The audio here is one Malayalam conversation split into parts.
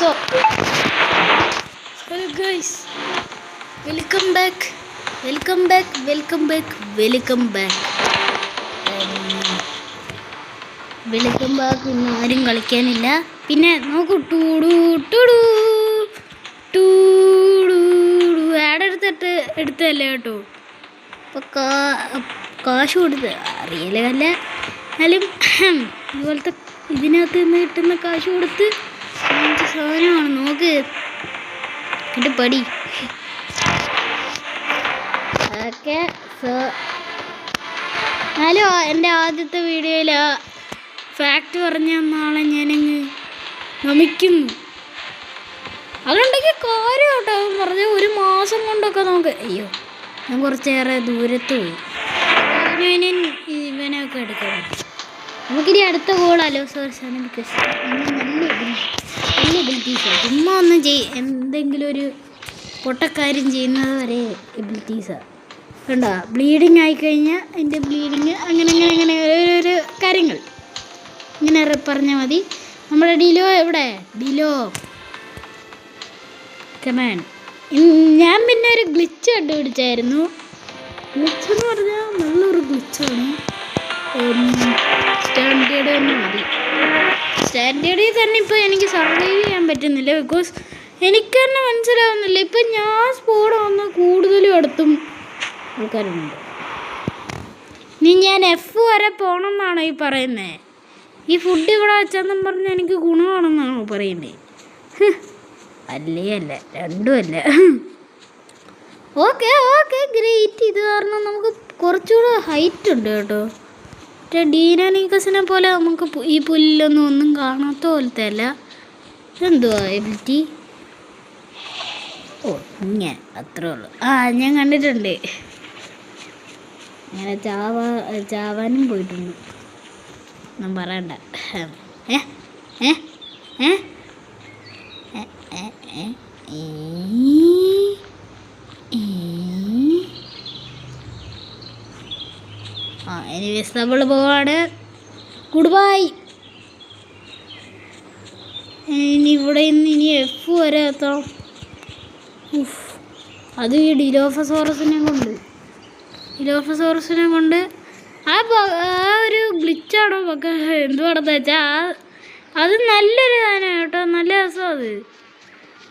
So, hello guys, welcome back. Welcome back. ഇന്ന് ആരും കളിക്കാനില്ല. പിന്നെ നോക്കൂ, ആടെ എടുത്തല്ലേ കേട്ടോ. അപ്പോൾ കാശ് കൊടുത്ത് അറിയലല്ല, എന്നാലും ഇതുപോലത്തെ ഇതിനകത്ത് നിന്ന് കിട്ടുന്ന കാശ് കൊടുത്ത് സാധനമാണ്. നോക്ക് എൻ്റെ പടി ഓക്കെ. ഹലോ, എൻ്റെ ആദ്യത്തെ വീഡിയോയിൽ ഫാക്റ്റ് പറഞ്ഞ നാളെ ഞാനങ്ങ് നമിക്കുന്നു. അതുണ്ടെങ്കിൽ കാര്യം കേട്ടോ പറഞ്ഞ 1 മാസം കൊണ്ടൊക്കെ നമുക്ക് അയ്യോ ഞാൻ കുറച്ചേറെ ദൂരത്ത് പോയി. ഇവനൊക്കെ എടുക്കാം. നമുക്കിനി അടുത്ത ഗോളാലോ സോഴ്സാണ്. ബിക്കോസ് നല്ല എബിലിറ്റീസാണ്. ചുമ്മാ ഒന്നും എന്തെങ്കിലും ഒരു പൊട്ടക്കാര്യം ചെയ്യുന്നത് വരെ എബിലിറ്റീസാണ്. കണ്ടോ, ബ്ലീഡിങ് ആയിക്കഴിഞ്ഞാൽ അതിൻ്റെ ബ്ലീഡിങ് അങ്ങനെ ഓരോരോ കാര്യങ്ങൾ ഇങ്ങനെ പറഞ്ഞാൽ മതി. നമ്മുടെ ഡിലോ എവിടെ? ഡിലോ കമാൻ. ഞാൻ പിന്നെ ഒരു ഗ്ലിച്ച് കണ്ടുപിടിച്ചായിരുന്നു. ഗ്ലിച്ച് എന്ന് പറഞ്ഞാൽ നല്ലൊരു ഗ്ലിച്ചാണ്. സ്റ്റാൻഡേർഡ് തന്നെ മതി. സ്റ്റാൻഡേർഡിൽ തന്നെ ഇപ്പോൾ എനിക്ക് സർവൈവ് ചെയ്യാൻ പറ്റുന്നില്ല. ബിക്കോസ് എനിക്ക് തന്നെ മനസ്സിലാവുന്നില്ല. ഇപ്പം ഞാൻ സ്പോഡ് വന്ന് കൂടുതലും അടുത്തും ആൾക്കാരുണ്ട്. ഇനി ഞാൻ F വരെ പോകണം എന്നാണോ ഈ പറയുന്നത്? ഈ ഫുഡ് ഇവിടെ വെച്ചെന്നും പറഞ്ഞ് എനിക്ക് ഗുണമാണെന്നാണോ പറയുന്നത്? അല്ല, രണ്ടും അല്ല. Okay great. ഇത് കാരണം നമുക്ക് കുറച്ചുകൂടെ ഹൈറ്റ് ഉണ്ട് കേട്ടോ. മറ്റേ ഡീനാനിക്കസിനെ പോലെ നമുക്ക് ഈ ഒന്നും കാണാത്ത പോലത്തെ അല്ല. എന്തുവാ എബിലിറ്റി? ഇങ്ങനെ അത്രേ ഉള്ളൂ. ഞാൻ കണ്ടിട്ടുണ്ട്. അങ്ങനെ ചാവാനും പോയിട്ടുണ്ട്. ഒന്നും പറയണ്ട. എനിവേസ് നമ്മൾ പോവാണ്. Good bye. ഇവിടെ നിന്ന് ഇനി F വരെ എത്താം. അത് ഈ ഡിലോഫസോറസിനെ കൊണ്ട് ആ ഒരു ഗ്ലിച്ചാണോ എന്തുവാണെന്ന് വെച്ചാൽ അത് നല്ലൊരു സാധനമാണ് കേട്ടോ. നല്ല രസം. അത്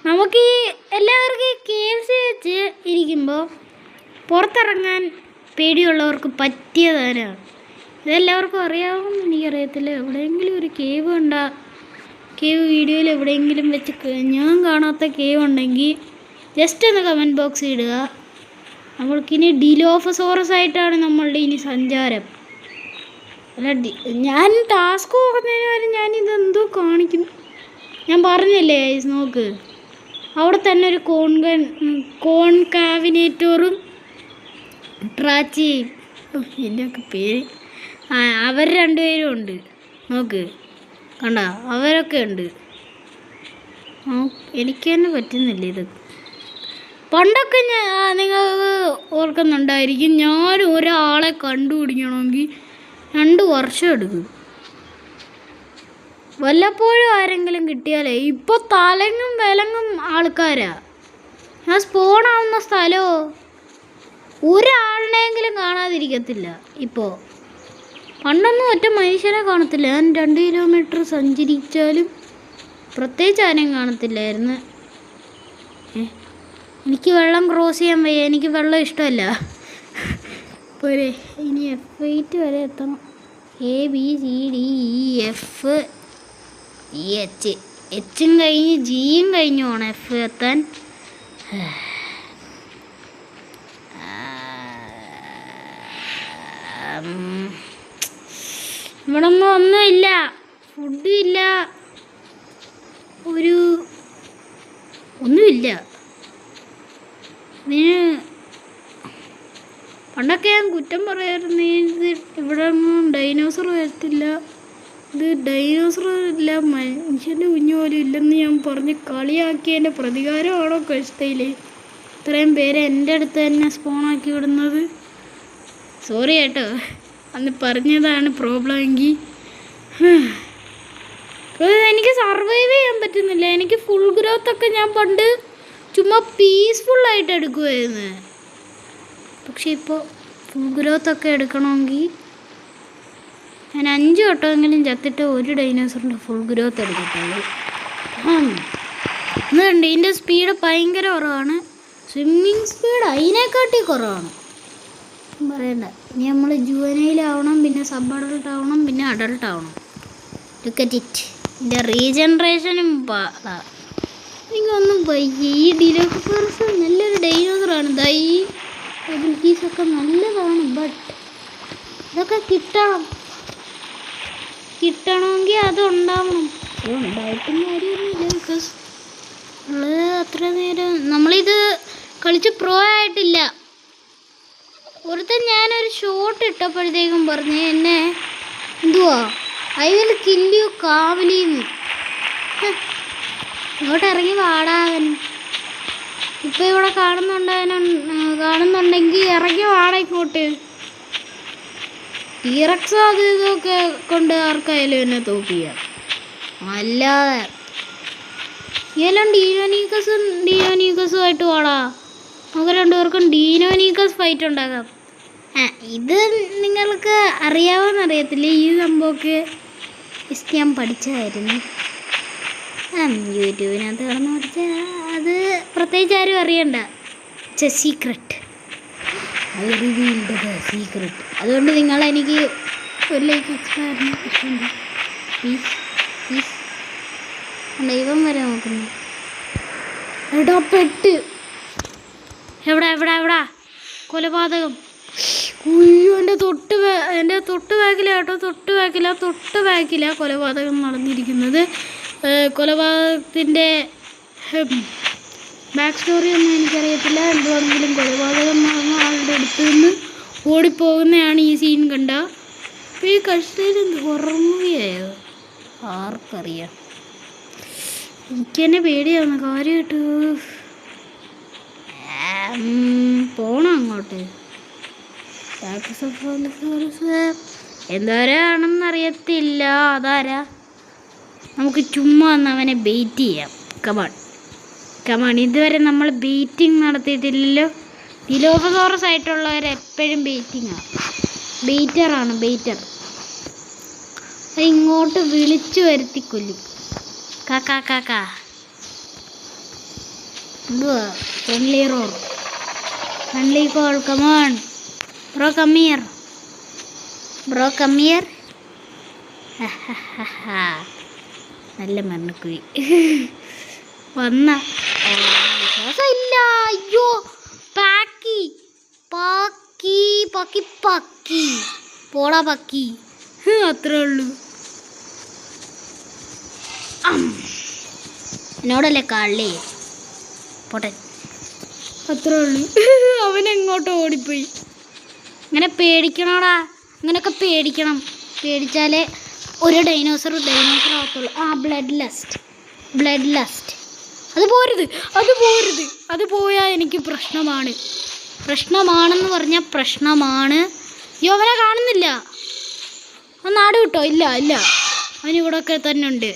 നമുക്ക് ഈ എല്ലാവർക്കും KFC വെച്ച് ഇരിക്കുമ്പോൾ പുറത്തിറങ്ങാൻ പേടിയുള്ളവർക്ക് പറ്റിയ സാധനമാണ്. ഇതെല്ലാവർക്കും അറിയാവുമെന്ന് എനിക്കറിയത്തില്ല. എവിടെയെങ്കിലും ഒരു കേവ് വീഡിയോയിൽ എവിടെയെങ്കിലും വെച്ച് ഞാൻ കാണാത്ത കേവ് ഉണ്ടെങ്കിൽ ജസ്റ്റ് ഒന്ന് കമൻറ്റ് ബോക്സിൽ ഇടുക. നമ്മൾക്കിനി ഡിലോഫസോറസ് ആയിട്ടാണ് നമ്മളുടെ ഇനി സഞ്ചാരം. അല്ല, ഞാൻ ടാസ്ക് നോക്കുന്നതിന് വരെ ഞാനിതെന്തോ കാണിക്കുന്നു. ഞാൻ പറഞ്ഞില്ലേ ഗൈസ്, നോക്ക് അവിടെ തന്നെ ഒരു കോൺകാവിനേറ്ററും ട്രാച്ചിയും എൻ്റെയൊക്കെ പേര് അവർ രണ്ടുപേരും ഉണ്ട്. നോക്ക് കണ്ടോ, അവരൊക്കെ ഉണ്ട്. എനിക്ക് തന്നെ പറ്റുന്നില്ല ഇത്. പണ്ടൊക്കെ നിങ്ങൾക്ക് ഓർക്കുന്നുണ്ടായിരിക്കും, ഞാൻ ഒരാളെ കണ്ടുപിടിക്കണമെങ്കിൽ 2 വർഷം എടുക്കും. വല്ലപ്പോഴും ആരെങ്കിലും കിട്ടിയാലേ. ഇപ്പോൾ തലങ്ങും വിലങ്ങും ആൾക്കാരാ. ഞാൻ സ്പോണാവുന്ന സ്ഥലമോ ഒരാളിനെങ്കിലും കാണാതിരിക്കത്തില്ല. ഇപ്പോൾ പണ്ടൊന്നും ഒറ്റ മനുഷ്യനെ കാണത്തില്ല. ഞാൻ 2 കിലോമീറ്റർ സഞ്ചരിച്ചാലും പ്രത്യേകിച്ച് ആരെയും കാണത്തില്ലായിരുന്നു. എനിക്ക് വെള്ളം ക്രോസ് ചെയ്യാൻ വയ്യ. എനിക്ക് വെള്ളം ഇഷ്ടമല്ല. പോരെ, ഇനി F8 വരെ എത്തണം. ABCDEFGH. എച്ചും കഴിഞ്ഞ് ജിയും കഴിഞ്ഞു വേണം F എത്താൻ. ഇവിടെ ഒന്നുമില്ല. ഫുഡും ഇല്ല, ഒന്നുമില്ല. പണ്ടൊക്കെ ഞാൻ കുറ്റം പറയായിരുന്നു, ഇവിടെ ഒന്നും ഡൈനോസർ വരത്തില്ല, ഇത് ഡൈനോസർ ഇല്ല, മനുഷ്യൻ്റെ കുഞ്ഞു പോലും ഇല്ലെന്ന് ഞാൻ പറഞ്ഞ് കളിയാക്കിയതിൻ്റെ പ്രതികാരമാണോ കഷ്ടയിൽ ഇത്രയും പേര് എൻ്റെ അടുത്ത് തന്നെ സ്പോണാക്കി വിടുന്നത്? സോറി കേട്ടോ, അന്ന് പറഞ്ഞതാണ് പ്രോബ്ലം എങ്കിൽ. എനിക്ക് സർവൈവ് ചെയ്യാൻ പറ്റുന്നില്ല. എനിക്ക് ഫുൾ ഗ്രോത്തൊക്കെ ഞാൻ പണ്ട് ചുമ്മാ പീസ്ഫുള്ളായിട്ട് എടുക്കുമായിരുന്നു. പക്ഷെ ഇപ്പോൾ ഫുൾ ഗ്രോത്തൊക്കെ എടുക്കണമെങ്കിൽ ഞാൻ 5 വട്ടമെങ്കിലും ചത്തിട്ട് ഒരു ഡൈനോസറിൻ്റെ ഫുൾ ഗ്രോത്ത് എടുക്കത്തുള്ളൂ. ഇതുണ്ട്, ഇതിൻ്റെ സ്പീഡ് ഭയങ്കര കുറവാണ്. സ്വിമ്മിങ് സ്പീഡ് അതിനെക്കാട്ടി കുറവാണ്, പറയണ്ട. ഇനി നമ്മൾ ജുവനൈലാവണം, പിന്നെ സബ് അഡൾട്ട് ആവണം, പിന്നെ അഡൾട്ട് ആവണം. Look at it. ഇതിൻ്റെ റീജനറേഷനും എനിക്കൊന്നും വയ്യ. ഈ ഡിലോഫോറസ് നല്ലൊരു ഡൈനോസറാണ്. ഈ എബിലിറ്റീസൊക്കെ നല്ലതാണ്. ബട്ട് ഇതൊക്കെ കിട്ടണമെങ്കിൽ അതുണ്ടാവണം. ഉണ്ടായിട്ടും കാര്യമൊന്നുമില്ല. ബിക്കോസ് അത്ര നേരം നമ്മളിത് കളിച്ച് പ്രോ ആയിട്ടില്ല. ഒരുത്തൻ ഞാനൊരു ഷോട്ട് ഇട്ടപ്പോഴത്തേക്കും പറഞ്ഞ് എന്നെ എന്തുവാ ഐ വിൽ കില്ല് യു കാവലിന്ന്. ഇങ്ങോട്ട് ഇറങ്ങി വാടാവൻ. ഇപ്പം ഇവിടെ കാണുന്നുണ്ടെങ്കിൽ ഇറങ്ങി വാട ഇങ്ങോട്ട്. ടീറക്സോ അത് ഇതൊക്കെ കൊണ്ട് ആർക്കായാലും എന്നെ തോപ്പിക്കാം. അല്ലാതെ ഇതെല്ലാം ഡീനോനീക്കസുമായിട്ട് വാടാ. നമുക്ക് 2 പേർക്കും ഡീനോനീക്കസ് ഫൈറ്റ് ഉണ്ടാക്കാം. ഇത് നിങ്ങൾക്ക് അറിയാമെന്നറിയത്തില്ല. ഈ സംഭവമൊക്കെ ഞാൻ പഠിച്ചതായിരുന്നു. യൂട്യൂബിനകത്ത് കിടന്ന് പഠിച്ച അത് പ്രത്യേകിച്ച് ആരും അറിയണ്ട. സീക്രട്ട്. സീക്രട്ട്. അതുകൊണ്ട് നിങ്ങളെനിക്ക് ഒരു ലൈക്ക് എക്സ്ട്രാ ഇഷ്ടമുണ്ട്. Please please. ദൈവം വരെ നോക്കുന്നു. എടാ പെട്ട്. എവിടാ കൊലപാതകം. ഉയ്യോ, എൻ്റെ തൊട്ട് ബാക്കിലാട്ടോ. തൊട്ട് ബാക്കിലാ കൊലപാതകം നടന്നിരിക്കുന്നത്. കൊലപാതകത്തിൻ്റെ ബാക്ക് സ്റ്റോറി ഒന്നും എനിക്കറിയത്തില്ല. എന്തുവാണെങ്കിലും കൊലപാതകം നടന്ന ആളുടെ അടുത്ത് നിന്ന് ഓടിപ്പോകുന്നതാണ് ഈ സീൻ കണ്ട. അപ്പോൾ ഈ കഷ്ടയിൽ ഹൊറർ മൂവിയായോ ആർക്കറിയാം. എനിക്ക് തന്നെ പേടിയാവുന്നു കാര്യമായിട്ട്. പോണം അങ്ങോട്ട്. എന്തോരാണെന്നറിയത്തില്ല. അതാരാ? നമുക്ക് ചുമ്മാ ഒന്ന് അവനെ ബെയിറ്റ് ചെയ്യാം. കമാൺ. ഇതുവരെ നമ്മൾ ബെയിറ്റിംഗ് നടത്തിയിട്ടില്ലല്ലോ. ഡിലോഫോസോറസ് ആയിട്ടുള്ളവരെപ്പോഴും ബെയിറ്റിങ്ങാണ്. ബെയ്റ്റർ. ഇങ്ങോട്ട് വിളിച്ചു വരുത്തി കൊല്ലും. കാക്കാ എന്തുവാ friendly roar, friendly call. Come on bro, come here. നല്ല മണ്ണുക്കുഴി വന്ന വിശ്വാസമില്ല. അയ്യോ, പാക്കി പോടാ പക്കി. അത്രേ ഉള്ളൂ. എന്നോടല്ലേ കള്ളി പോട്ടെ. അത്രേ ഉള്ളൂ. അവനെങ്ങോട്ടോ ഓടിപ്പോയി. അങ്ങനെ പേടിക്കണോടാ. അങ്ങനെയൊക്കെ പേടിക്കണം. പേടിച്ചാലേ ഒരു ഡൈനോസർ ആവത്തുള്ളൂ. Blood lust. അത് പോയാൽ എനിക്ക് പ്രശ്നമാണെന്ന് പറഞ്ഞാൽ പ്രശ്നമാണ്. അയ്യോ, അവനെ കാണുന്നില്ല. നാട് വിട്ടോ? ഇല്ല, അവനിവിടെയൊക്കെ തന്നെ ഉണ്ട്.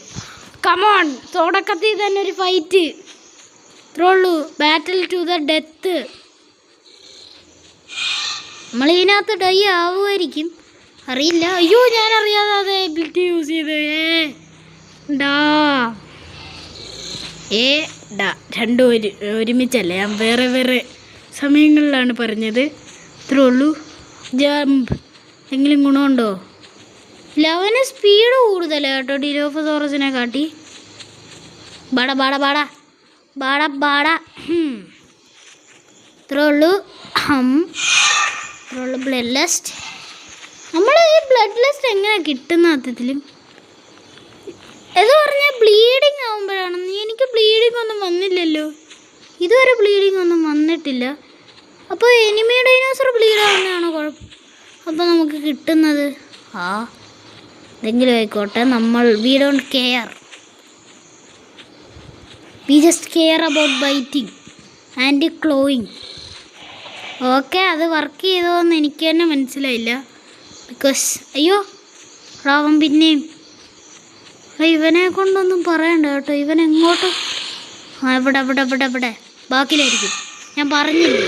കമോൺ, തുടക്കത്തിൽ തന്നെ ഒരു ഫൈറ്റ്. ഇത്രേ ഉള്ളൂ. ബാറ്റിൽ ടു ദ ഡെത്ത്. നമ്മളിതിനകത്ത് ഡൈ ആവുമായിരിക്കും, അറിയില്ല. അയ്യോ, ഞാൻ അറിയാതെ അത് എബിലിറ്റി യൂസ് ചെയ്ത്. രണ്ടും ഒരുമിച്ചല്ല, ഞാൻ വേറെ സമയങ്ങളിലാണ് പറഞ്ഞത്. ഇത്രേ ഉള്ളൂ. ജമ്പ് എന്തെങ്കിലും ഗുണമുണ്ടോ? ഇല്ല, അവന് സ്പീഡ് കൂടുതലാണ് കേട്ടോ ഡിലോഫോസോറസിനെ കാട്ടി. ബാട. ഇത്രേ ഉള്ളൂ. Blood lust. നമ്മൾ ഈ ബ്ലഡ് ലസ്റ്റ് എങ്ങനെ കിട്ടുന്ന അർത്ഥത്തിലും ഇത് പറഞ്ഞാൽ ബ്ലീഡിങ് ആകുമ്പോഴാണ്. എനിക്ക് ബ്ലീഡിങ് ഒന്നും വന്നില്ലല്ലോ ഇതുവരെ. ബ്ലീഡിങ് ഒന്നും വന്നിട്ടില്ല. അപ്പോൾ എനിമി ഡൈനോസർ ബ്ലീഡ് ആവുന്നതാണോ കുഴപ്പം? അപ്പോൾ നമുക്ക് കിട്ടുന്നത് എന്തെങ്കിലും ആയിക്കോട്ടെ. We don't care. We just care about biting and clawing. Okay, അത് വർക്ക് ചെയ്തോന്ന് എനിക്ക് തന്നെ മനസ്സിലായില്ല. ബിക്കോസ് അയ്യോ റാവൻ പിന്നെയും ഇവനെ കൊണ്ടൊന്നും പറയണ്ട കേട്ടോ. ഇവൻ എങ്ങോട്ടും ആ ഇവിടെ ബാക്കിലായിരിക്കും. ഞാൻ പറഞ്ഞില്ലേ,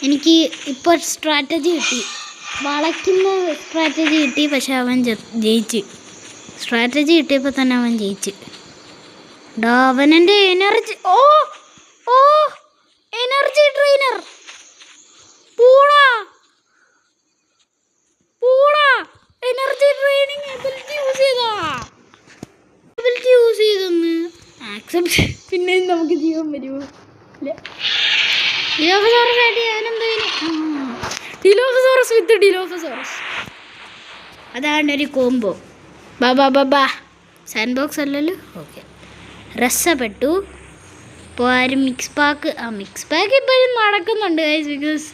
എനിക്ക് ഇപ്പോൾ സ്ട്രാറ്റജി കിട്ടി, വളയ്ക്കുന്ന സ്ട്രാറ്റജി കിട്ടി. പക്ഷെ അവൻ ജയിച്ച്. സ്ട്രാറ്റജി കിട്ടിയപ്പോൾ തന്നെ അവൻ ജയിച്ച്. അവനെൻ്റെ എനർജി എനർജി ട്രെയിനർ പൂളാ എനർജി ട്രെയിനിങ് എബിലിറ്റി യൂസ് ചെയ്തെന്ന് ആക്സെപ്റ്റ്. പിന്നെ നമുക്ക് ജീവൻ വരുമോ? ഇല്ല. ഡിലോഫസോറസ് ആയിട്ട് ഞാനെന്തോ ഡിലോഫസോറസ് വിത്ത് ഡിലോഫസോറസ്, അതാണ് ഒരു കോംബോ. ബാ സാൻഡ് ബോക്സ് അല്ലല്ലോ. ഓക്കെ, രസപ്പെട്ടു. ഇപ്പോൾ ആരും മിക്സ് പാക്ക് ഇപ്പോഴും നടക്കുന്നുണ്ട് ഗൈസ്. ബിക്കോസ്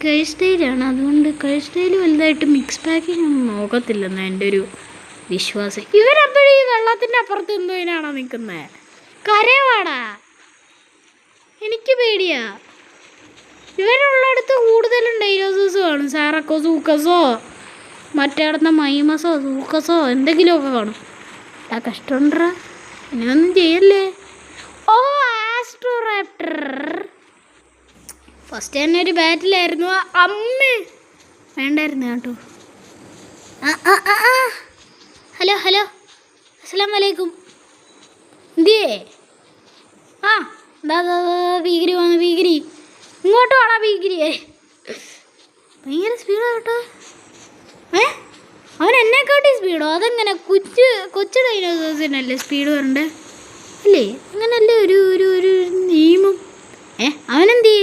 കഴിസ്റ്റൈലാണ്, അതുകൊണ്ട് കഴിസ്റ്റൈൽ വലുതായിട്ട് മിക്സ് പാക്കിങ് ഒന്നും നോക്കത്തില്ലെന്ന് എൻ്റെ ഒരു വിശ്വാസം. ഇവരപ്പോഴും ഈ വെള്ളത്തിൻ്റെ അപ്പുറത്ത് എന്തോനാണോ നിൽക്കുന്നത്? കരവാടാ, എനിക്ക് പേടിയാ. ഇവരുള്ളടത്ത് കൂടുതലും ഡൈനോസേഴ്സ് കാണും. സാറക്കോ സൂക്കസോ മറ്റേടത്ത മൈമസോ സൂക്കസോ എന്തെങ്കിലുമൊക്കെ കാണും. ആ കഷ്ടമുണ്ടാ, ഇനിയൊന്നും ചെയ്യല്ലേ. ആസ്ട്രോറാപ്റ്റർ ഫസ്റ്റ് തന്നെ ഒരു ബാറ്റിലായിരുന്നു. അമ്മ വേണ്ടായിരുന്നു കേട്ടോ. ഹലോ അസ്സലാമു അലൈക്കും. എന്തിയേ? ഭീകരി വന്നു. ഭീകരി ഇങ്ങോട്ട് വേണോ? ഭീകരിയെ ഭയങ്കര സ്പീഡാ കേട്ടോ. അവൻ എന്നെക്കാട്ടി സ്പീഡോ? അതെങ്ങനെ? കൊച്ചു ഡൈനോസേഴ്സിനല്ലേ സ്പീഡ് വരണ്ടേ? അല്ലേ? അങ്ങനല്ലേ ഒരു നിയമം. അവനെന്തി?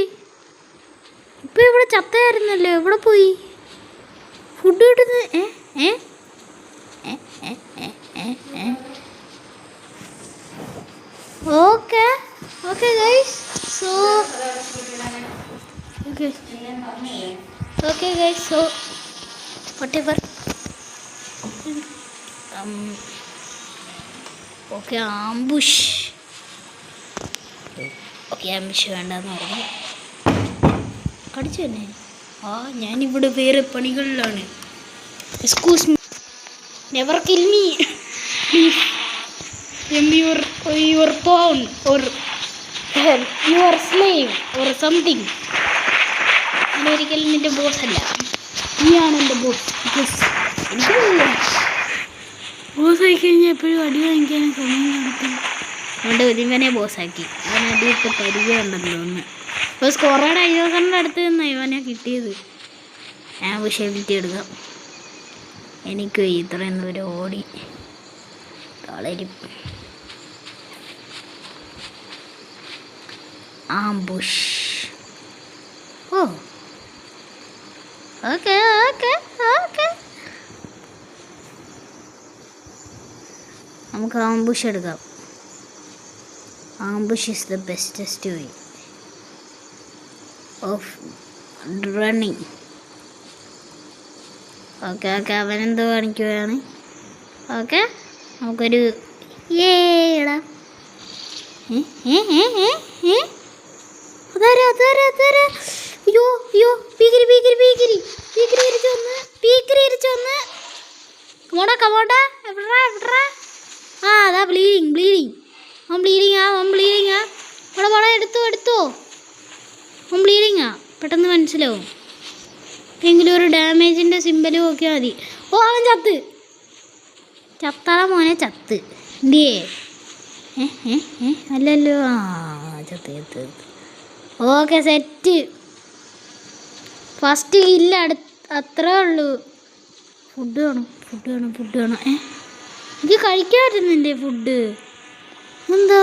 ഇപ്പം ഇവിടെ ചത്തയായിരുന്നല്ലോ, എവിടെ പോയി? ഫുഡ് കിട്ടുന്നത് okay guys. So whatever. Ambush വേണ്ടെന്ന് പറഞ്ഞു. കടിച്ചു തന്നെ. ഞാനിവിടെ വേറെ പണികളിലാണ്. Excuse me, never kill me please. Your pawn or your slave or something. ഞാനൊരിക്കലും നിൻ്റെ ബോസ് അല്ല, നീയാണ് എൻ്റെ ബോസ്. എനിക്ക് ബോസ് ആയി കഴിഞ്ഞാൽ എപ്പോഴും അടി വാങ്ങിക്കാനും സമയം നടത്തും. അതുകൊണ്ട് ഇവനെ ബോസാക്കി. ഇവനെ അടിയിട്ട് പരിചയം ഉണ്ടെന്ന് തോന്നുന്നു. ഇപ്പോൾ സ്കോറയുടെ അയ്യോസറിൻ്റെ അടുത്ത് നിന്നാണ് ഇവനെ കിട്ടിയത്. ഞാൻ വിഷയപ്പിച്ച് എടുക്കാം. എനിക്ക് ഇത്രയും ദൂരം ഓടി തളരും. ആംബുഷ്. ഓക്കെ നമുക്ക് ആംബുഷ് എടുക്കാം. Ambush is the bestest way of running. Okay അവനെന്തോ കാണിക്കുകയാണ്. ഓക്കെ, നമുക്കൊരു ഇടാം. അയ്യോ ഭീകരി കമോണ്ടാ. എവിടാ? അതാ ബ്ലീഡിങ്. ഓൻ ബ്ലീഡിങ്. ഇവിടെ എടുത്തോ. ഓൻ ബ്ലീഡിങ്ങാ, പെട്ടെന്ന് മനസ്സിലാവും. എങ്കിലും ഒരു ഡാമേജിൻ്റെ സിമ്പലും ഒക്കെ മതി. അവൻ ചത്താ മോനെ, ചത്ത്. എന്തിയേ? അല്ലല്ലോ. ചത്ത്. Okay, set. ഫസ്റ്റ് ഇല്ല, അത്രേ ഉള്ളൂ. ഫുഡ് വേണം. എനിക്ക് കഴിക്കാൻ പറ്റുന്നുണ്ടേ ഫുഡ്. എന്താ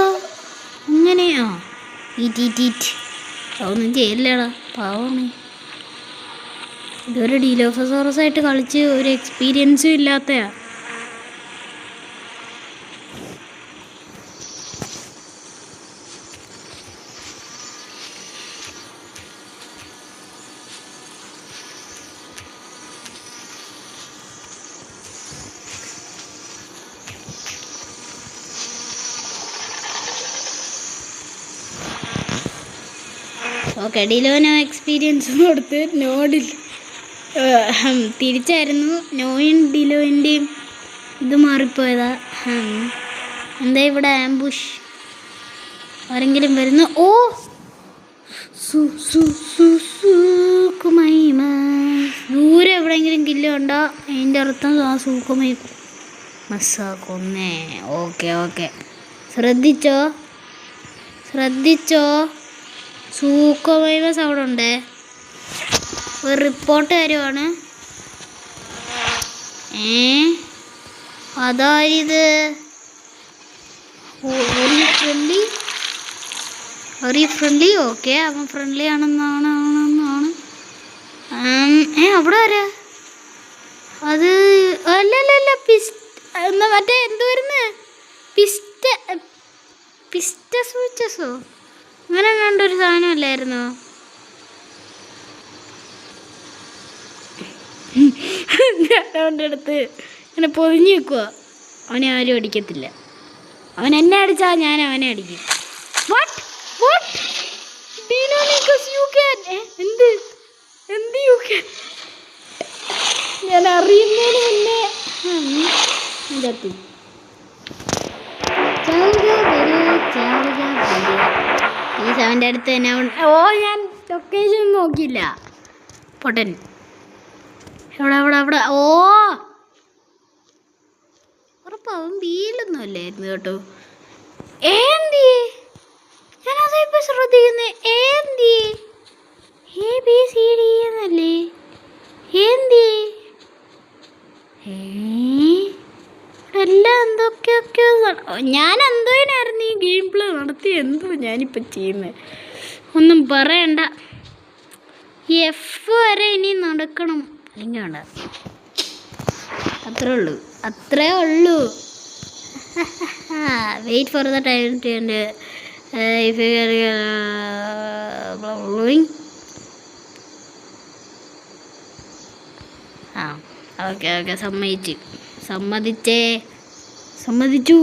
അങ്ങനെ? ഈറ്റ്. അതൊന്നും ചെയ്യല്ലേടാ, പാവമാണ്. ഇതൊരു ഡിലോഫസോറസ് ആയിട്ട് കളിച്ച് ഒരു എക്സ്പീരിയൻസും ഇല്ലാത്തയാ. ഓക്കെ, ഡിലോനോ എക്സ്പീരിയൻസ് കൊടുത്ത് നോഡിൽ തിരിച്ചായിരുന്നു. നോയും ഡിലോൻ്റെയും ഇത് മാറിപ്പോയതാ. എന്താ ഇവിടെ ആംബുഷ്? ആരെങ്കിലും വരുന്നു. ഓ സൂക്കുമൈമ. ദൂരെ എവിടെയെങ്കിലും കില്ലുണ്ടോ? അതിൻ്റെ അർത്ഥം ആ സൂക്കുമൈ മസ്സാ കൊന്നേ. ഓക്കെ ഓക്കെ, ശ്രദ്ധിച്ചോ സൂക്കുമൈമ സൗണ്ട് ഉണ്ട്. ഒരു റിപ്പോർട്ട് തരുവാണ്. അതായത് വെരി ഫ്രണ്ട്ലി. ഓക്കെ, അവൻ ഫ്രണ്ട്ലി ആണെന്നാണ്. അവിടെ വരാ. അത് അല്ലല്ല മറ്റേ എന്ത് വരുന്ന പിസ്റ്റസോ അങ്ങനെ കണ്ടൊരു സാധനം അല്ലായിരുന്നോ? അവൻ്റെ അടുത്ത് ഇങ്ങനെ പൊതിഞ്ഞ് വെക്കുക. അവനെ ആരും അടിക്കത്തില്ല. അവൻ എന്നെ അടിച്ചാൽ ഞാൻ അവനെ അടിക്കും. ഞാൻ അറിയുന്നതിന് മുന്നേ ഈ അവൻ്റെ അടുത്ത് തന്നെ. ഞാൻ ലൊക്കേഷൻ നോക്കിയില്ല. പൊട്ടൻ അവിടെ. ഉറപ്പാവും ബിയിലൊന്നും അല്ലായിരുന്നു കേട്ടോ. ഞാനതാ ഇപ്പൊ ശ്രദ്ധിക്കുന്നേ. ABCD എന്നല്ലേ? എല്ലാം എന്തൊക്കെയൊക്കെയോ. ഞാൻ എന്തോനായിരുന്നു ഈ ഗെയിം പ്ലേ നടത്തി. എന്തോ ഞാനിപ്പോൾ ചെയ്യുന്നത് ഒന്നും പറയണ്ട. ഈ F വരെ ഇനി നടക്കണം. അല്ലെങ്കിൽ വേണ്ട, അത്രേ ഉള്ളൂ. Wait for the time okay സമ്മതിച്ചു.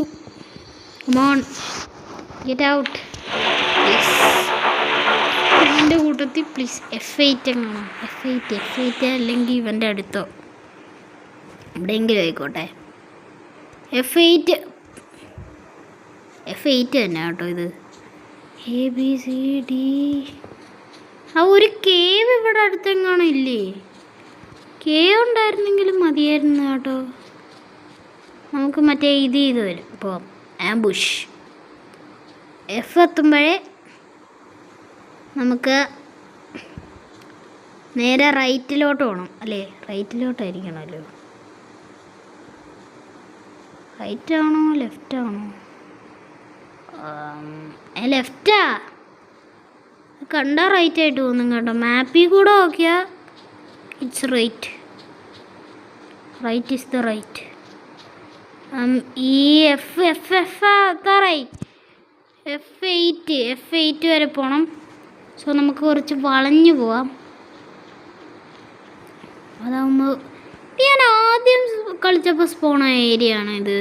കമോൺ, ഗെറ്റ് ഔട്ട് എൻ്റെ കൂട്ടത്തിൽ പ്ലീസ്. F8 കാണാം. F8 അല്ലെങ്കിൽ ഇവൻ്റെ അടുത്തോ എവിടെയെങ്കിലും ആയിക്കോട്ടെ. F8 തന്നെ കേട്ടോ ഇത്. ABCD. ഒരു കേവ് ഇവിടെ അടുത്തെങ്ങാനും ഇല്ലേ? കേവ് ഉണ്ടായിരുന്നെങ്കിലും മതിയായിരുന്നു കേട്ടോ. നമുക്ക് മറ്റേ ഇത് വരും. ഇപ്പോൾ ആംബുഷ് F എത്തുമ്പോഴേ നമുക്ക് നേരെ റൈറ്റിലോട്ട് പോകണം അല്ലേ? റൈറ്റിലോട്ടായിരിക്കണമല്ലോ. റൈറ്റ് ആണോ ലെഫ്റ്റ് ആണോ? ലെഫ്റ്റാ. കണ്ടാൽ റൈറ്റ് ആയിട്ട് തോന്നും കേട്ടോ. മാപ്പിൽ കൂടെ നോക്കിയാൽ it's right is the right. ഈ F8 വരെ പോകണം. സോ നമുക്ക് കുറച്ച് വളഞ്ഞു പോവാം. അതാകുമ്പോൾ ഞാൻ ആദ്യം കളിച്ചപ്പോൾ സ്പോണായ ഏരിയ ആണ് ഇത്.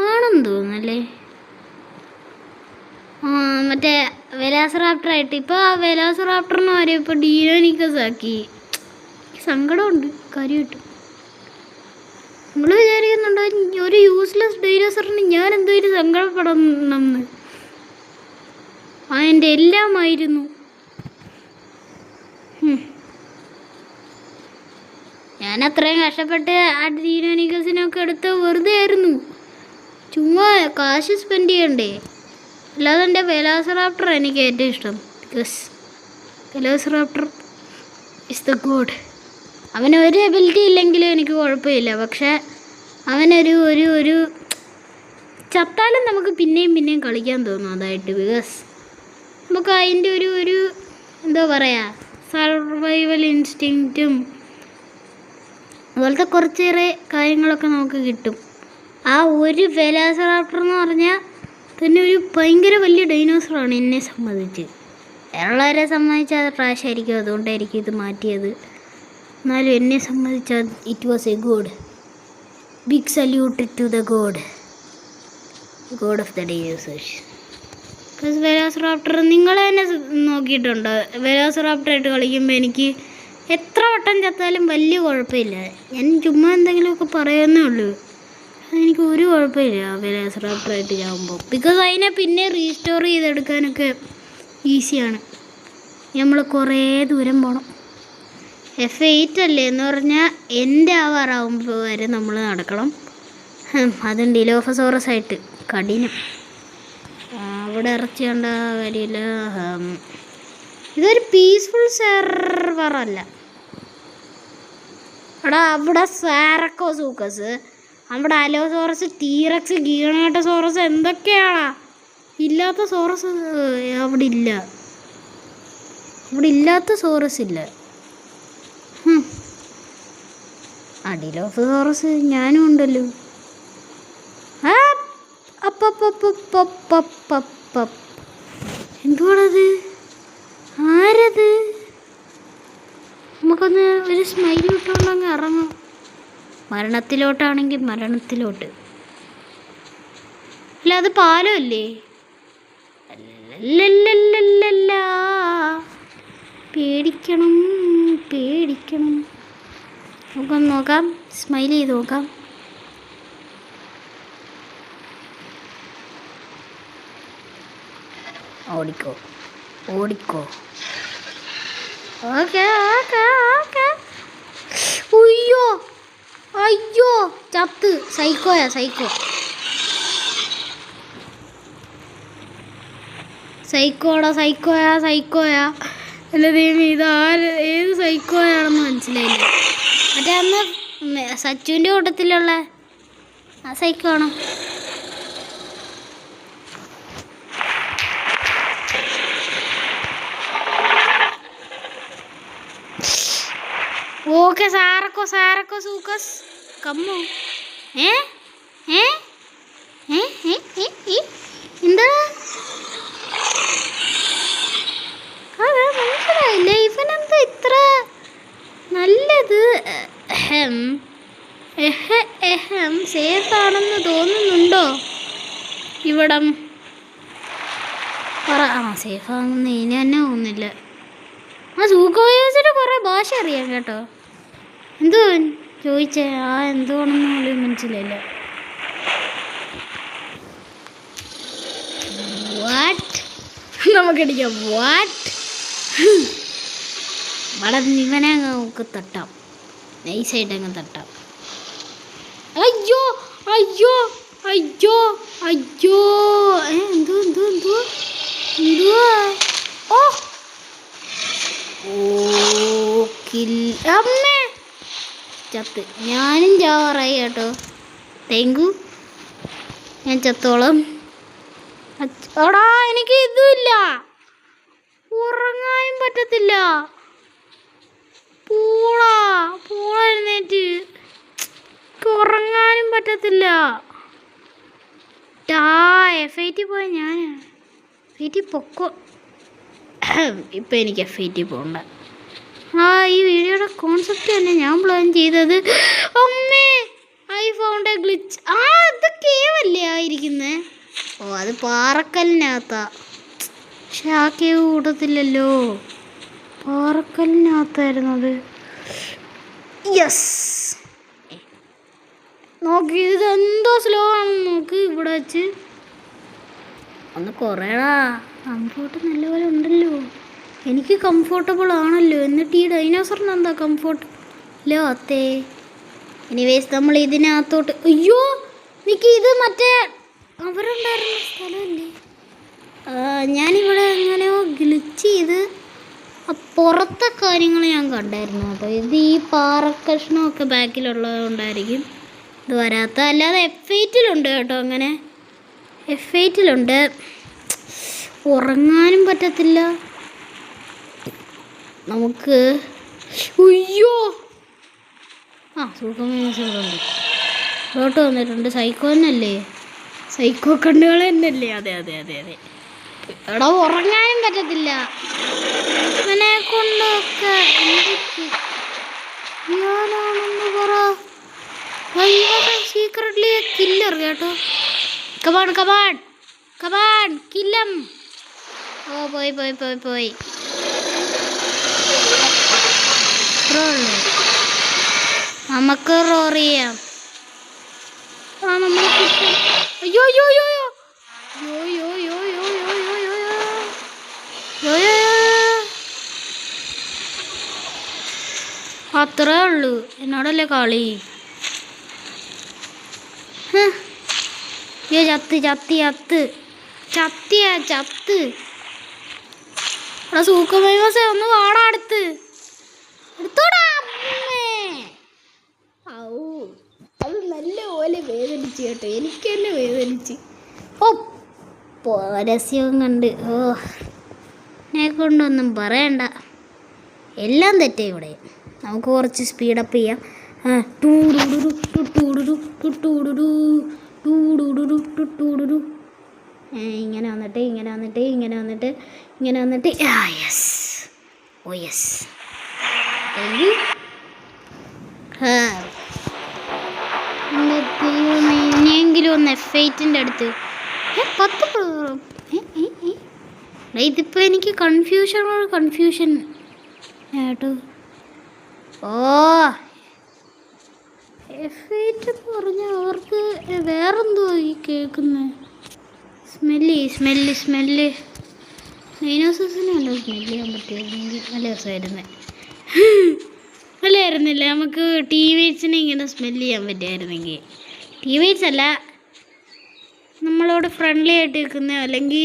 ആണെന്ന് തോന്നുന്നല്ലേ? മറ്റേ വെലോസിറാപ്റ്ററായിട്ട്. ഇപ്പോൾ ആ വെലോസിറാപ്റ്ററിന് വരെ ഇപ്പോൾ ഡീനോനിക്കസ് ആക്കി. സങ്കടമുണ്ട് കാര്യമായിട്ട്. നിങ്ങൾ വിചാരിക്കുന്നുണ്ടോ ഒരു യൂസ്ലെസ് ഡൈനോസറിന് ഞാൻ എന്തോ ഒരു സങ്കടപ്പെടണമെന്ന്? എൻ്റെ എല്ലാമായിരുന്നു. ഞാൻ അത്രയും കഷ്ടപ്പെട്ട് ആ ഡീനോനിക്കസിനൊക്കെ എടുത്ത് വെറുതെ ആയിരുന്നു. ചുമ്മാ കാശ് സ്പെൻഡ് ചെയ്യണ്ടേ? അല്ലാതെ എൻ്റെ വെലോസിറാപ്റ്റർ എനിക്ക് ഏറ്റവും ഇഷ്ടം. Because velociraptor is the God. അവന് ഒരു എബിലിറ്റി ഇല്ലെങ്കിലും എനിക്ക് കുഴപ്പമില്ല. പക്ഷേ അവനൊരു ഒരു ചത്താലും നമുക്ക് പിന്നെയും കളിക്കാൻ തോന്നും അതായിട്ട്. ബിക്കോസ് നമുക്ക് അതിൻ്റെ ഒരു എന്താ പറയുക, സർവൈവൽ ഇൻസ്റ്റിങ്ക്റ്റും അതുപോലത്തെ കുറച്ചേറെ കാര്യങ്ങളൊക്കെ നമുക്ക് കിട്ടും. ആ ഒരു വെലോസിറാപ്റ്റർ എന്ന് പറഞ്ഞാൽ തന്നെ ഒരു ഭയങ്കര വലിയ ഡൈനോസറാണ് എന്നെ സംബന്ധിച്ച്. വേറെയുള്ളവരെ സംബന്ധിച്ച് അത് ട്രാഷായിരിക്കും, അതുകൊണ്ടായിരിക്കും ഇത് മാറ്റിയത്. എന്നാലും എന്നെ സംബന്ധിച്ച് it was a god. Big salute to the god of the dinosaurs. Because velociraptor നിങ്ങൾ തന്നെ നോക്കിയിട്ടുണ്ടോ? വെലോസിറാപ്റ്ററായിട്ട് കളിക്കുമ്പോൾ എനിക്ക് എത്ര വട്ടം ചത്താലും വലിയ കുഴപ്പമില്ല. ഞാൻ ചുമ്മാ എന്തെങ്കിലുമൊക്കെ പറയുന്നേ ഉള്ളൂ. എനിക്ക് ഒരു കുഴപ്പമില്ല വെലോസിറാപ്റ്ററായിട്ട് ചാകുമ്പോൾ. ബിക്കോസ് അതിനെ പിന്നെ റീസ്റ്റോർ ചെയ്തെടുക്കാനൊക്കെ ഈസിയാണ്. നമ്മൾ കുറേ ദൂരം പോകണം. F8 അല്ലേ എന്ന് പറഞ്ഞാൽ എൻ്റെ ആവാറാവുമ്പോൾ വരെ നമ്മൾ നടക്കണം. അതും ഡിലോഫസോറസ് ആയിട്ട് കഠിനം. അവിടെ ഇറച്ചി കണ്ട കാര്യമില്ല. ഇതൊരു പീസ്ഫുൾ സെർവറല്ല. അവിടെ സാരക്കോസൂക്കസ്, അവിടെ അലോസോറസ്, ടീറക്സ്, ഗീണാട്ടോസോറസ് എന്തൊക്കെയാണാ. ഇല്ലാത്ത സോറസ് അവിടെ ഇല്ല. ഇവിടെ ഇല്ലാത്ത സോറസ് ഇല്ല. അഡിലോഫസോറസ് ഞാനും ഉണ്ടല്ലോ. എന്തുവാണത്? ആരത്? നമുക്കൊന്ന് ഒരു സ്മൈൽ ഇട്ടുകൊണ്ടങ്ങ് ഇറങ്ങും. മരണത്തിലോട്ടാണെങ്കിൽ മരണത്തിലോട്ട്. അല്ല, അത് പാലമല്ലേ? അല്ലല്ലല്ലല്ല. പേടിക്കണം. നോക്കാം, സ്മൈൽ ചെയ്ത് നോക്കാം. ഓടിക്കോ. ഓക്കെ. അയ്യോ ചത്ത്. സൈക്കോയാ. അല്ല ദൈവം, ഏത് സൈക്കോയാണെന്ന് മനസ്സിലായില്ല. മറ്റേ അന്ന് സച്ചുവിൻ്റെ കൂട്ടത്തിലുള്ള ആ സൈക്കോ ആണോ? ഓക്കെ. സാരക്കോ സൂക്കസ് കമ്മോ. എന്താ മനസ്സിലായില്ല. ഇവനെന്താ ഇത്ര നല്ലത്? സേഫ് ആണെന്ന് തോന്നുന്നുണ്ടോ ഇവിടം? സേഫ് ആണെന്ന് ഇനി തന്നെ തോന്നുന്നില്ല. സൂക്കോയോസിന് കുറേ ഭാഷ അറിയാം കേട്ടോ. എന്തോ ചോദിച്ചേ? എന്തുവാണെന്ന് പോലും മനസ്സിലായില്ല. നമുക്കടിക്കാം. ഇവനെ നമുക്ക് തട്ടാം. നൈസായിട്ട് അങ്ങ് തട്ടാം. അയ്യോ എന്തുവാ? അമ്മേ ചത്ത്. ഞാനും ചാവാറായി കേട്ടോ. Thank you. ഞാൻ ചത്തോളം. എനിക്ക് ഇതുമില്ല. ഉറങ്ങാനും പറ്റത്തില്ല. പൂള എഴുന്നേറ്റ്. ഉറങ്ങാനും പറ്റത്തില്ല. F8 പോയ ഞാൻ F8 പൊക്കോ. ഇപ്പം എനിക്ക് F8 പോകണ്ട. ഈ വീഡിയോയുടെ കോൺസെപ്റ്റ് തന്നെ ഞാൻ പ്ലാൻ ചെയ്തത്. അമ്മേ, ഐ ഫൗണ്ട് എ ഗ്ലിച്ച്. അത് കേവല്ലേ ആയിരിക്കുന്നേ? അത് പാറക്കല്ലിനകത്താ. പക്ഷെ ആ കേവ് കൂട്ടത്തില്ലല്ലോ. പാറക്കല്ലിനകത്തായിരുന്നു അത്. യെസ്. നോക്കി, ഇതെന്തോ സ്ലോ ആണെന്ന് നോക്ക്. ഇവിടെ വെച്ച് ഒന്ന് കുറേടാ. കംഫോർട്ട് നല്ലപോലെ ഉണ്ടല്ലോ. എനിക്ക് കംഫോർട്ടബിൾ ആണല്ലോ. എന്നിട്ട് ഈ ഡൈനോസറിന് എന്താ കംഫോർട്ടല്ലോ അത്തേ? എനിവേസ് നമ്മൾ ഇതിനകത്തോട്ട്. അയ്യോ നിക്ക്, ഇത് മറ്റേ അവരുണ്ടായിരുന്ന സ്ഥലമല്ലേ? ഞാനിവിടെ എങ്ങനെയോ ഗ്ലിച്ച് ചെയ്ത് പുറത്തെ കാര്യങ്ങൾ ഞാൻ കണ്ടായിരുന്നു കേട്ടോ. ഇത് ഈ പാറക്കഷ്ണമൊക്കെ ബാക്കിലുള്ളത് കൊണ്ടായിരിക്കും ഇത് വരാത്ത. അല്ലാതെ F8 കേട്ടോ. അങ്ങനെ F8 ഉറങ്ങാനും പറ്റത്തില്ല നമുക്ക്. അയ്യോ സൂക്കമേസുണ്ട്. ഇങ്ങോട്ട് വന്നിട്ടുണ്ട്. സൈക്കോ കണ്ണുകൾ തന്നെയല്ലേ? അതെ. എടാ ഉറങ്ങാനും പറ്റത്തില്ല ഇവനെ കൊണ്ടൊക്കെ. ഞാനാണെന്ന് പറ. സീക്രട്ട്ലി കില്ലർ കേട്ടോ. കമാൺ കില്ലം. പോയി. നമുക്ക് റോർ ചെയ്യാം. ആ നമ്മൾ കിട്ടും. അയ്യോ അയ്യോ അയ്യോ അയ്യോ യോ യോ യോ യോ യോ യോ യോ യോ യോ. അത്രേ ഉള്ളൂ, എന്നോടല്ലേ കളി. ചത്ത് ചത്ത് ചത്ത് ചത്തിയാ ചത്ത്. എടാ സൂക്കമൈമസേ ഒന്ന് വാടാ അടുത്ത്. എടുത്തോടാ. അത് നല്ല പോലെ വേദനിച്ച് കേട്ടോ, എനിക്ക് തന്നെ വേദനിച്ച്. ഓ പരസ്യവും കണ്ട് എന്നെ കൊണ്ടൊന്നും പറയണ്ട, എല്ലാം തെറ്റേ ഇവിടെ. നമുക്ക് കുറച്ച് സ്പീഡപ്പ് ചെയ്യാം. ഇങ്ങനെ വന്നിട്ട് ഇങ്ങനെ വന്നിട്ട് ഇങ്ങനെ വന്നിട്ട് ഇങ്ങനെ വന്നിട്ട് യെസ്. ഓ യെസ്. ഇനിയെങ്കിലും ഒന്ന് F8-ൻ്റെ അടുത്ത് 10. ഇതിപ്പോൾ എനിക്ക് കൺഫ്യൂഷൻ കേട്ടോ. ഓ F8 എന്ന് പറഞ്ഞാൽ അവർക്ക് വേറെന്തോ ഈ കേൾക്കുന്നത്. സ്മെല്ല് ഡൈനോസേഴ്സിനെയല്ലോ സ്മെല്ല് ചെയ്യാൻ പറ്റുമായിരുന്നെങ്കിൽ നല്ല രസമായിരുന്നില്ല. നമുക്ക് ടീമേറ്റ്സിനെ ഇങ്ങനെ സ്മെല്ല് ചെയ്യാൻ പറ്റുമായിരുന്നെങ്കിൽ. ടീമേറ്റ്സ് അല്ല, നമ്മളോട് ഫ്രണ്ട്ലി ആയിട്ട് നിൽക്കുന്ന അല്ലെങ്കിൽ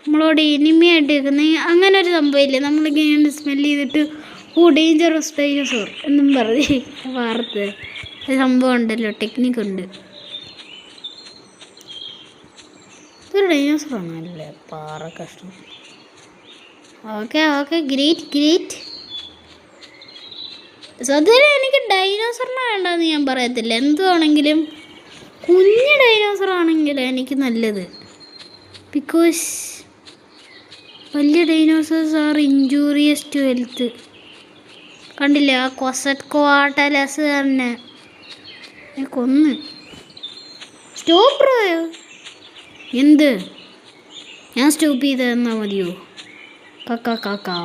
നമ്മളോട് എനിമി ആയിട്ട് നിൽക്കുന്ന അങ്ങനെ ഒരു സംഭവമില്ലേ, നമ്മളിങ്ങനെ സ്മെല്ല് ചെയ്തിട്ട് ഡേഞ്ചറസ് ഡൈനോസോർ എന്നും പറഞ്ഞ് വാർത്ത സംഭവം ഉണ്ടല്ലോ, ടെക്നിക്കുണ്ട്. ഇതൊരു ഡൈനോസറാണ് അല്ലേ, പാറ കഷ്ണം. Okay great. സത്യത്തിൽ എനിക്ക് ഡൈനോസറിനെ വേണ്ടെന്ന് ഞാൻ പറയത്തില്ല. എന്തുവാണെങ്കിലും കുഞ്ഞ് ഡൈനോസറാണെങ്കിൽ എനിക്ക് നല്ലത്. ബിക്കോസ് വലിയ dinosaurs are injurious to health. കണ്ടില്ലേ ആ കൊസറ്റ്കോട്ടലസ് തന്നെ കൊന്ന്. സ്റ്റോപ്പ് ബ്രോയോ. എന്ത് ഞാൻ സ്റ്റോപ്പ് ചെയ്ത് തന്നാൽ മതിയോ? കാക്കാ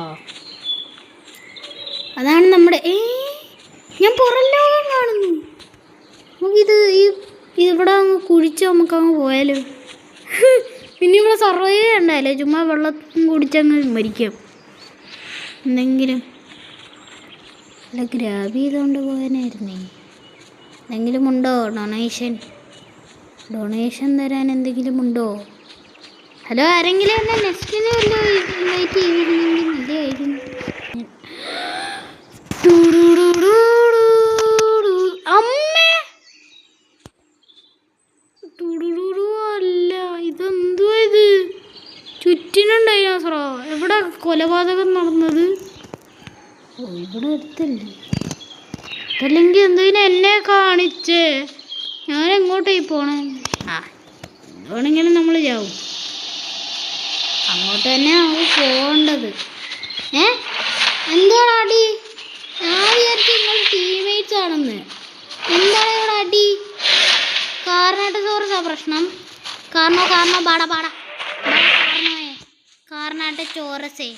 അതാണ് നമ്മുടെ. ഞാൻ പുറം ലോകം കാണുന്നു. നമുക്കിത് ഇവിടെ അങ്ങ് കുഴിച്ച് നമുക്കങ്ങ് പോയാലോ. പിന്നെ ഇവിടെ സർവൈവ് ചെയ്യണ്ടല്ലേ, ചുമ്മാ വെള്ളം കുടിച്ചങ്ങ് മരിക്കാം. എന്തെങ്കിലും അല്ല ഗ്രാബ് ചെയ്തുകൊണ്ട് പോകാനായിരുന്നേ. എന്തെങ്കിലും ഉണ്ടോ ഡൊണേഷൻ തരാൻ എന്തെങ്കിലും ഉണ്ടോ? ഹലോ, ആരെങ്കിലും എന്നെ നെക്സ്റ്റിന് വല്ലോ ഇൻവൈറ്റ് ചെയ്തിരുന്നെങ്കിൽ നല്ലതായിരുന്നു. അമ്മേ അല്ല, ഇതെന്തുവാ ഇത്? ചുറ്റിനും ഡൈനോസറോ? എവിടെ കൊലപാതകം നടന്നത്? ഇവിടെ അടുത്തല്ലേ. അതല്ലെങ്കിൽ എന്തിനാ എന്നെ കാണിച്ചേ? ഞാൻ എങ്ങോട്ടായി പോണേ? എന്തുവാണെങ്കിലും നമ്മൾ ചാവും. അങ്ങോട്ട് തന്നെ നമുക്ക് പോകേണ്ടത്. എന്താണ് അടി? ഞാൻ വിചാരിച്ചു നിങ്ങൾ ടീമേറ്റ്സ് ആണെന്ന്. എന്താണ് ഇവിടെ അടി? കാർണാട്ടോസോറസാ പ്രശ്നം. കാർണോ പാടാ കാർണാട്ടോസോറസേ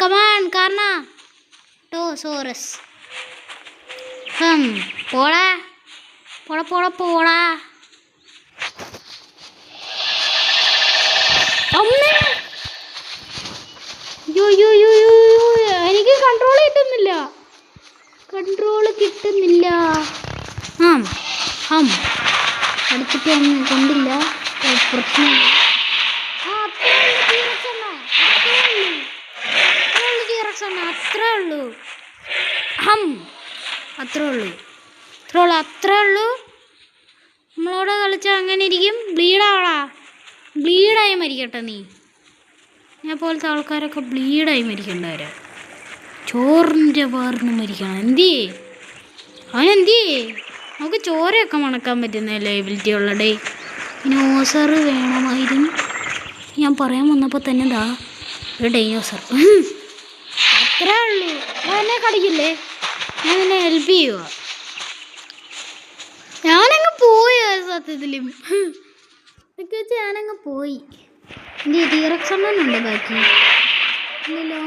കമാൺ കാർണാട്ടോസോറസ്. പോടാ. അമ്മേ എനിക്ക് കൺട്രോൾ കിട്ടുന്നില്ല. അടുത്തിട്ട് ഒന്നും കൊണ്ടില്ല, പ്രശ്നമില്ല. അത്രേ ഉള്ളൂ. നമ്മളോട് കളിച്ചാൽ അങ്ങനെ ഇരിക്കും. ബ്ലീഡായി മരിക്കട്ടെ നീ. ഞാൻ പോലത്തെ ആൾക്കാരൊക്കെ ബ്ലീഡായി മരിക്കേണ്ടവരാ. ചോറിൻ്റെ പാറിന് മരിക്കണം. അവനെന്തിയേ? നമുക്ക് ചോരയൊക്കെ മണക്കാൻ പറ്റുന്ന ലൈബിലിറ്റി ഉള്ള ഡൈനോസർ വേണമായിരുന്നു. ഞാൻ പറയാൻ വന്നപ്പോൾ തന്നെ ഒരു ഡൈനോസർ. അത്രേ ഉള്ളൂ. എന്നെ കടിക്കില്ലേ? ഞാൻ നിന്നെ ഹെൽപ്പ് ചെയ്യുക. ഞാനങ്ങ് പോയി. സത്യത്തിലും ഇതൊക്കെ വെച്ച് ഞാനങ്ങ് പോയി. എൻ്റെ ടീറക്സണ്ണനുണ്ട് ബാക്കി. ഇല്ലല്ലോ,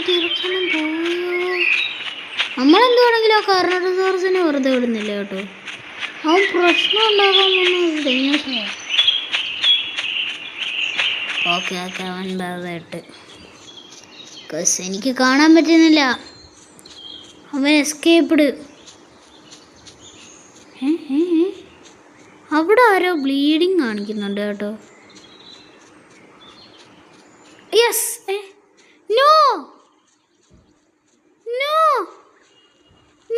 ടീറക്സണ്ണൻ പോയോ? നമ്മളെന്തുവാണെങ്കിലും ആ കാർണോട്ടോസോറസിനെ വെറുതെ വിടുന്നില്ല കേട്ടോ. അവൻ പ്രശ്നം ഉണ്ടാകാൻ ഡൈനോസറാണ്. ഓക്കെ ഓക്കെ, അവൻ വെറുതെ ഇട്ട്. എനിക്ക് കാണാൻ പറ്റുന്നില്ല. അവൻ എസ്കേപ്പ്ഡ്. അവിടെ ആരോ ബ്ലീഡിങ് കാണിക്കുന്നുണ്ട് കേട്ടോ. യെസ്. No no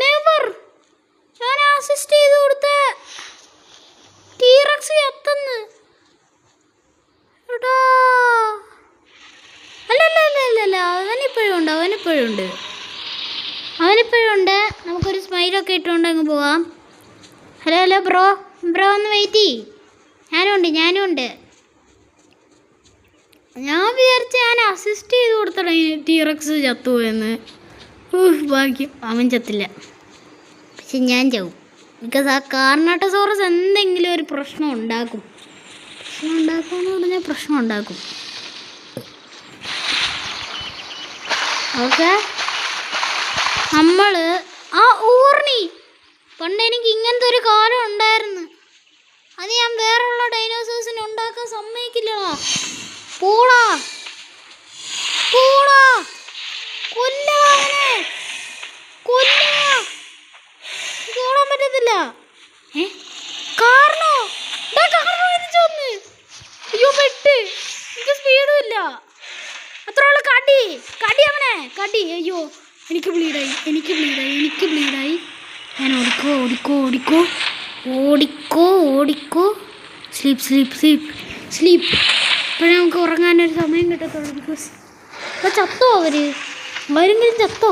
never. ഞാൻ അസിസ്റ്റ് ചെയ്ത് കൊടുത്ത ടീറക്സ് എത്തുന്നു. അല്ലല്ലല്ലല്ല, അവനിപ്പോഴും ഉണ്ട്. നമുക്കൊരു സ്മൈലൊക്കെ ഇട്ടുകൊണ്ട് അങ്ങ് പോവാം. ഹലോ ബ്രോ ഒന്ന് വെയിറ്റ് ചെയ്യ്. ഞാനും ഉണ്ട്. ഞാൻ വിചാരിച്ച ഞാൻ അസിസ്റ്റ് ചെയ്ത് കൊടുത്തട ടീറക്സ് ചത്തുപോയെന്ന്. ഭാഗ്യം, അവൻ ചത്തില്ല. പക്ഷെ ഞാൻ ചാവും. ബിക്കോസ് ആ കാർണോട്ടോസോറസ് എന്തെങ്കിലും ഒരു പ്രശ്നം ഉണ്ടാക്കും. പ്രശ്നം ഉണ്ടാക്കും. ഓക്കെ, നമ്മൾ ആ ഊർണി പണ്ട് എനിക്ക് ഇങ്ങനത്തെ ഒരു കാലം ഉണ്ടായിരുന്നു. അത് ഞാൻ വേറെയുള്ള ഡൈനോസേഴ്സിനെ ഉണ്ടാക്കാൻ സമ്മതിക്കില്ലടാ. പോടാ ഓടാൻ പറ്റത്തില്ല. കാരണോ അയ്യോ പെട്ട്. എനിക്ക് സ്പീഡും ഇല്ല. അത്രയുള്ള കടി അവനെ കടി. അയ്യോ എനിക്ക് ബ്ലീഡായി. ഞാൻ ഓടിക്കോ. സ്ലീപ്പ്. ഇപ്പോഴേ നമുക്ക് ഉറങ്ങാനൊരു സമയം കിട്ടത്തുള്ളൂ. ബിക്കോസ് അപ്പോൾ ചത്തോ അവരെങ്കിലും ചത്തോ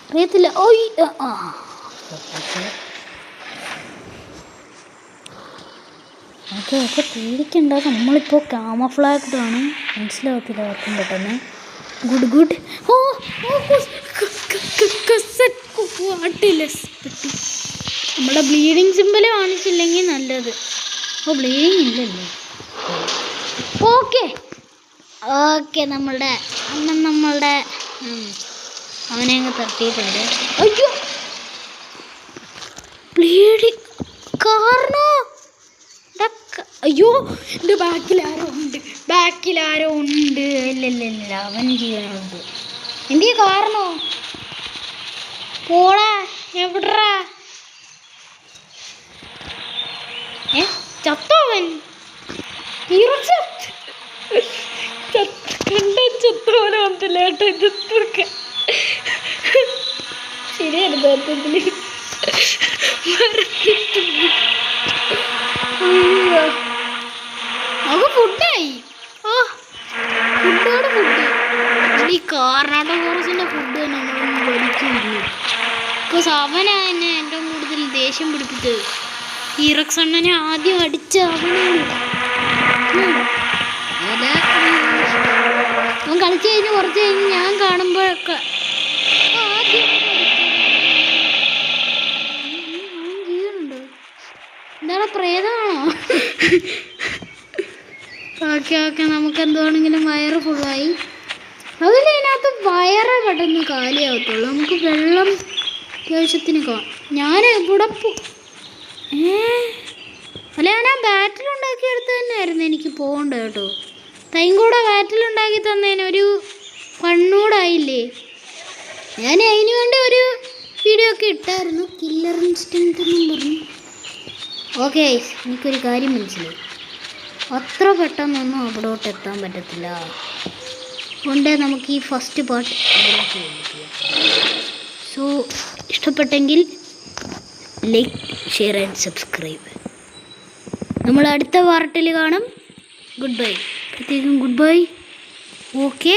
അറിയത്തില്ല. ഓക്കെ പേടിക്കണ്ട. നമ്മളിപ്പോൾ ക്യാമഫ്ലാഗ്ഡാണ്. മനസ്സിലാകത്തില്ല ആർക്കും പെട്ടെന്ന്. ഗുഡ്. നമ്മുടെ ബ്ലീഡിങ് സിമ്പിൾ കാണിച്ചില്ലെങ്കിൽ നല്ലത്. ബ്ലീഡിങ് ഇല്ലല്ലോ. ഓക്കെ നമ്മളുടെ അവനെ അങ്ങ് തട്ടിയിട്ടുണ്ട്. അയ്യോ ബ്ലീഡിങ് കാരണോ. അയ്യോ എൻ്റെ ബാക്കിലാരോ ഉണ്ട്. ഇല്ല അവൻ ജീവനുണ്ട്. എന്ത് കാരണോ? പോടാ. എവിടാ ചത്തോവൻ? ചത്തോനെ വന്നില്ല കേട്ടോ. ഇതൊക്കെ ശരിയായിരുന്നു അർത്ഥത്തില്. നമുക്ക് ഫുഡായി. ഫുഡ് ഈ കാർണോട്ടോസോറസിൻ്റെ ഫുഡ് നമ്മളൊന്നും വലിക്കില്ല. ബിക്കോസ് അവനാ എന്നെ ഏറ്റവും കൂടുതൽ ദേഷ്യം പിടിപ്പിച്ചത്. ടീറക്സ് അണ്ണനെ ആദ്യം അടിച്ച അവനാണ്. അവൻ കളിച്ചു കുറച്ച് കഴിഞ്ഞ് ഞാൻ കാണുമ്പോഴൊക്കെ ജീവനുണ്ടോ? എന്താണ് പ്രേതമാണോ? ഓക്കെ നമുക്ക് എന്തുവാണെങ്കിലും വയറ് ഫുള്ളായി. അതിനകത്ത് വയറ് പെട്ടെന്ന് കാലിയാവത്തുള്ളൂ. നമുക്ക് വെള്ളം അത്യാവശ്യത്തിന് ഞാൻ ഇവിടെ അല്ല, ഞാൻ ആ ബാറ്റിലുണ്ടാക്കി എടുത്ത് തന്നെയായിരുന്നു എനിക്ക് പോകേണ്ടത് കേട്ടോ. തൈയും കൂടെ ബാറ്റിലുണ്ടാക്കി തന്നതിനൊരു ഫണ്ണൂടായില്ലേ. ഞാൻ അതിന് വേണ്ടി ഒരു വീഡിയോ ഒക്കെ ഇട്ടായിരുന്നു, കില്ലർ ഇൻസ്റ്റിങ്ക്റ്റ് എന്നും പറഞ്ഞു. ഓക്കെ, എനിക്കൊരു കാര്യം മനസ്സിലായി. അത്ര പെട്ടെന്നൊന്നും അവിടോട്ട് എത്താൻ പറ്റത്തില്ല. അതുകൊണ്ട് നമുക്ക് ഈ ഫസ്റ്റ് പാർട്ട് അതിലേക്ക് വേണ്ടിയിട്ടില്ല. സോ ഇഷ്ടപ്പെട്ടെങ്കിൽ ലൈക്ക്, ഷെയർ ആൻഡ് സബ്സ്ക്രൈബ്. നമ്മൾ അടുത്ത പാർട്ടിൽ കാണാം. Good bye. പ്രത്യേകം ഗുഡ് ബൈ. ഓക്കെ.